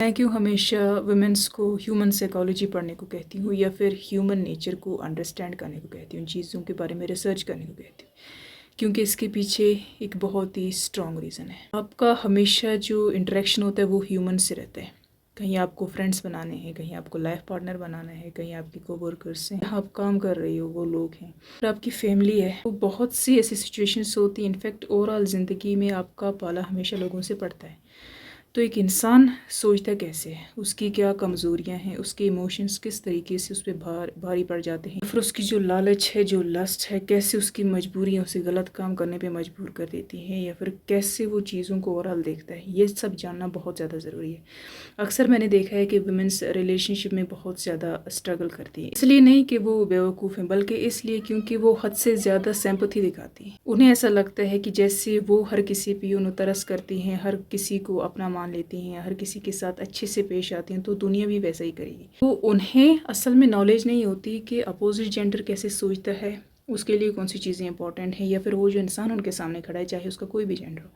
میں کیوں ہمیشہ ویمنس کو ہیومن سائیکالوجی پڑھنے کو کہتی ہوں یا پھر ہیومن نیچر کو انڈرسٹینڈ کرنے کو کہتی ہوں، چیزوں کے بارے میں ریسرچ کرنے کو کہتی ہوں، کیونکہ اس کے پیچھے ایک بہت ہی اسٹرانگ ریزن ہے۔ آپ کا ہمیشہ جو انٹریکشن ہوتا ہے وہ ہیومن سے رہتا ہے۔ کہیں آپ کو فرینڈس بنانے ہیں، کہیں آپ کو لائف پارٹنر بنانا ہے، کہیں آپ کی کو ورکرس ہیں، آپ کام کر رہی ہو وہ لوگ ہیں، اور آپ کی فیملی ہے، تو بہت سی ایسی سچویشنس ہوتی ہیں۔ انفیکٹ اوور آل زندگی میں آپ کا پالا ہمیشہ لوگوں سے پڑتا ہے۔ تو ایک انسان سوچتا کیسے ہے، اس کی کیا کمزوریاں ہیں، اس کے ایموشنز کس طریقے سے اس پہ بھاری پڑ جاتے ہیں، پھر اس کی جو لالچ ہے، جو لسٹ ہے، کیسے اس کی مجبوریاں اسے غلط کام کرنے پہ مجبور کر دیتی ہیں، یا پھر کیسے وہ چیزوں کو اوورآل دیکھتا ہے، یہ سب جاننا بہت زیادہ ضروری ہے۔ اکثر میں نے دیکھا ہے کہ ویمنس ریلیشن شپ میں بہت زیادہ اسٹرگل کرتی ہیں، اس لیے نہیں کہ وہ بیوقوف ہیں، بلکہ اس لیے کیونکہ وہ حد سے زیادہ سمپتھی دکھاتی ہیں۔ انہیں ایسا لگتا ہے کہ جیسے وہ ہر کسی پہ یوں ترس کرتی ہیں، ہر کسی کو اپنا مان لیتی ہیں، ہر کسی کے ساتھ اچھے سے پیش آتی ہیں، تو دنیا بھی ویسا ہی کرے گی۔ تو انہیں اصل میں نالج نہیں ہوتی کہ اپوزٹ جینڈر کیسے سوچتا ہے، اس کے لیے کون سی چیزیں امپورٹنٹ ہیں، یا پھر وہ جو انسان ان کے سامنے کھڑا ہے، چاہے اس کا کوئی بھی جینڈر ہو،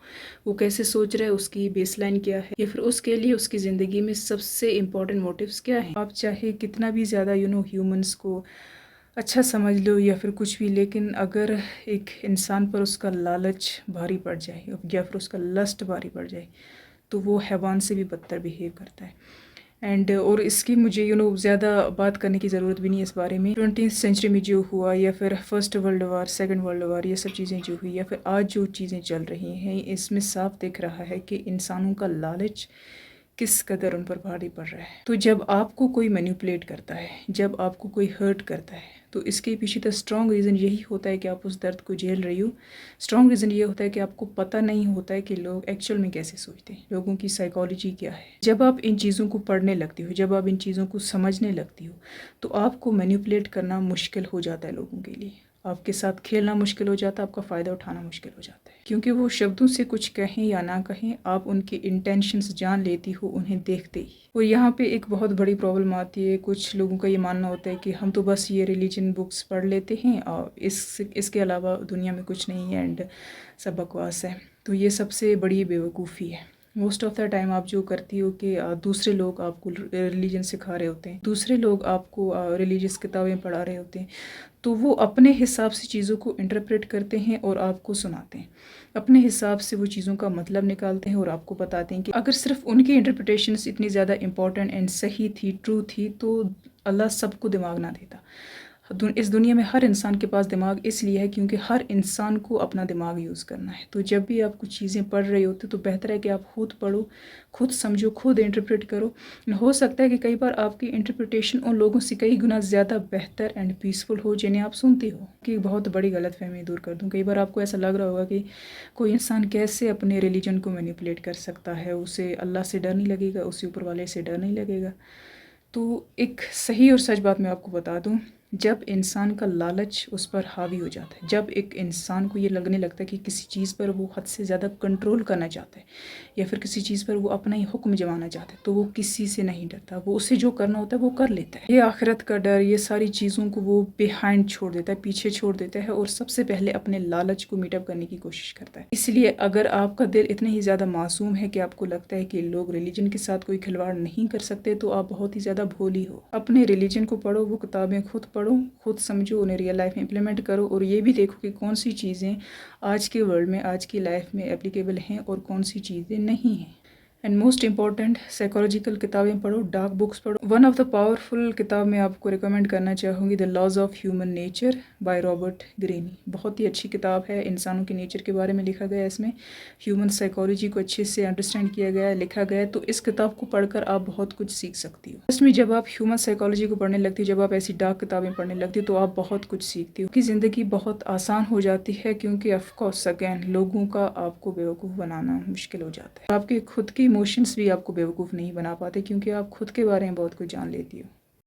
وہ کیسے سوچ رہا ہے، اس کی بیس لائن کیا ہے، یا پھر اس کے لیے اس کی زندگی میں سب سے امپورٹنٹ موٹیوز کیا ہیں۔ آپ چاہے کتنا بھی زیادہ ہیومنس کو اچھا سمجھ لو یا پھر کچھ بھی، لیکن اگر ایک انسان پر اس کا لالچ بھاری پڑ جائے یا پھر اس کا لسٹ بھاری پڑ جائے تو وہ حیوان سے بھی بدتر بیہیو کرتا ہے۔ اور اس کی مجھے زیادہ بات کرنے کی ضرورت بھی نہیں ہے اس بارے میں۔ 20th سینچری میں جو ہوا، یا پھر first world war, second world war, یہ سب چیزیں جو ہوئی، یا پھر آج جو چیزیں چل رہی ہیں، اس میں صاف دکھ رہا ہے کہ انسانوں کا لالچ کس قدر ان پر بھاری پڑ رہا ہے۔ تو جب آپ کو کوئی مینیپولیٹ کرتا ہے، جب آپ کو کوئی ہرٹ کرتا ہے، تو اس کے پیچھے تو اسٹرانگ ریزن یہی ہوتا ہے کہ آپ اس درد کو جھیل رہی ہو۔ اسٹرانگ ریزن یہ ہوتا ہے کہ آپ کو پتہ نہیں ہوتا ہے کہ لوگ ایکچوئل میں کیسے سوچتے ہیں، لوگوں کی سائیکالوجی کیا ہے۔ جب آپ ان چیزوں کو پڑھنے لگتی ہو، جب آپ ان چیزوں کو سمجھنے لگتی ہو، تو آپ کو مینیپولیٹ کرنا مشکل ہو جاتا ہے لوگوں کے لیے۔ آپ کے ساتھ کھیلنا مشکل ہو جاتا ہے، آپ کا فائدہ اٹھانا مشکل ہو جاتا ہے، کیونکہ وہ شبدوں سے کچھ کہیں یا نہ کہیں، آپ ان کی انٹینشنز جان لیتی ہو انہیں دیکھتے ہی۔ اور یہاں پہ ایک بہت بڑی پرابلم آتی ہے، کچھ لوگوں کا یہ ماننا ہوتا ہے کہ ہم تو بس یہ ریلیجن بکس پڑھ لیتے ہیں اور اس کے علاوہ دنیا میں کچھ نہیں ہے، اینڈ سب بکواس ہے۔ تو یہ سب سے بڑی بیوقوفی ہے۔ موسٹ آف دا ٹائم آپ جو کرتی ہو کہ دوسرے لوگ آپ کو ریلیجن سکھا رہے ہوتے ہیں، دوسرے لوگ آپ کو ریلیجس کتابیں پڑھا رہے ہوتے ہیں، تو وہ اپنے حساب سے چیزوں کو انٹرپریٹ کرتے ہیں اور آپ کو سناتے ہیں، اپنے حساب سے وہ چیزوں کا مطلب نکالتے ہیں اور آپ کو بتاتے ہیں کہ اگر صرف ان کی انٹرپریٹیشنز اتنی زیادہ امپورٹنٹ اینڈ صحیح تھی، ٹرو تھی، تو اللہ سب کو دماغ نہ دیتا۔ اس دنیا میں ہر انسان کے پاس دماغ اس لیے ہے کیونکہ ہر انسان کو اپنا دماغ یوز کرنا ہے۔ تو جب بھی آپ کچھ چیزیں پڑھ رہے ہوتے تو بہتر ہے کہ آپ خود پڑھو، خود سمجھو، خود انٹرپریٹ کرو۔ ہو سکتا ہے کہ کئی بار آپ کی انٹرپریٹیشن ان لوگوں سے کئی گنا زیادہ بہتر اینڈ پیسفل ہو جنہیں آپ سنتے ہو۔ کہ بہت بڑی غلط فہمی دور کر دوں، کئی بار آپ کو ایسا لگ رہا ہوگا کہ کوئی انسان کیسے اپنے ریلیجن کو مینیپولیٹ کر سکتا ہے، اسے اللہ سے ڈر نہیں لگے گا، اسے اوپر والے سے ڈر نہیں لگے گا۔ تو ایک صحیح اور سچ بات میں آپ کو بتا دوں، جب انسان کا لالچ اس پر حاوی ہو جاتا ہے، جب ایک انسان کو یہ لگنے لگتا ہے کہ کسی چیز پر وہ حد سے زیادہ کنٹرول کرنا چاہتا ہے، یا پھر کسی چیز پر وہ اپنا ہی حکم جمانا چاہتا ہے، تو وہ کسی سے نہیں ڈرتا، وہ اسے جو کرنا ہوتا ہے وہ کر لیتا ہے۔ یہ آخرت کا ڈر، یہ ساری چیزوں کو وہ بیہائنڈ چھوڑ دیتا ہے، پیچھے چھوڑ دیتا ہے، اور سب سے پہلے اپنے لالچ کو میٹ اپ کرنے کی کوشش کرتا ہے۔ اس لیے اگر آپ کا دل اتنا ہی زیادہ معصوم ہے کہ آپ کو لگتا ہے کہ لوگ ریلیجن کے ساتھ کوئی کھلواڑ نہیں کر سکتے، تو آپ بہت ہی زیادہ بھولی ہو۔ اپنے ریلیجن کو پڑھو، وہ کتابیں خود پڑھو، خود سمجھو، انہیں ریئل لائف میں امپلیمنٹ کرو، اور یہ بھی دیکھو کہ کون سی چیزیں آج کے ورلڈ میں، آج کی لائف میں اپلیکیبل ہیں اور کون سی چیزیں نہیں ہیں۔ اینڈ موسٹ امپورٹنٹ، سائیکالوجیکل کتابیں پڑھو، ڈارک بکس پڑھو۔ ون آف دا پاورفل کتاب میں آپ کو ریکمینڈ کرنا چاہوں گی، the laws of human nature by Robert گرینی۔ بہت ہی اچھی کتاب ہے، انسانوں کے نیچر کے بارے میں لکھا گیا ہے، اس میں ہیومن سائیکالوجی کو اچھے سے انڈرسٹینڈ کیا گیا ہے، لکھا گیا ہے۔ تو اس کتاب کو پڑھ کر آپ بہت کچھ سیکھ سکتی ہو۔ اس میں جب آپ ہیومن سائیکالوجی کو پڑھنے لگتی ہو، جب آپ ایسی ڈارک کتابیں پڑھنے لگتی ہو، تو آپ بہت کچھ سیکھتی ہو، کہ زندگی بہت آسان ہو جاتی ہے، کیونکہ آف کورس اگین لوگوں کا آپ کو بیوقوف بنانا مشکل ہو جاتا ہے۔ آپ کے خود کی ایموشنز بھی آپ کو بیوقوف نہیں بنا پاتے، کیونکہ آپ خود کے بارے میں بہت کچھ جان لیتی ہو۔